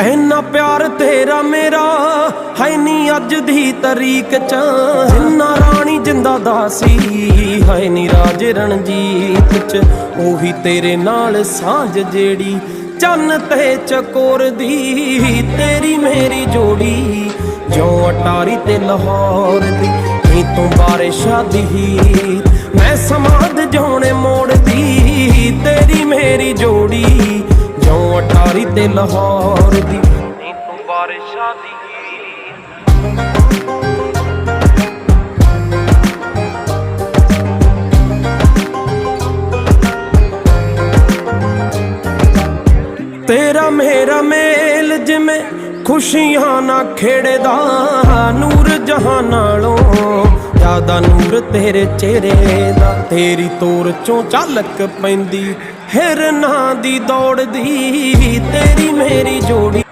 ऐना प्यार तेरा मेरा है नी अज दी तरीक च, जिन्ना रानी जिंदा दासी है नी राज रणजीत च। ओही तेरे नाल सांझ जेड़ी चन्न ते चकोर दी, तेरी मेरी जोड़ी जो अटारी ते लाहौर दी। नी तू बारिशा दी मैं समाध जोने मोड़ दी, तेरी मेरी जोड़ी जो अटारी ते लाहौर दी। नी तू बारिशा दी तेरा मेरा मेल जिमें खुशियां ना खेड़दा, नूर जहां नालों ज्यादा नूर तेरे चेहरे दा। तेरी तोर चों झलक पैंदी हिरना दी दौड़ दी, तेरी मेरी जोड़ी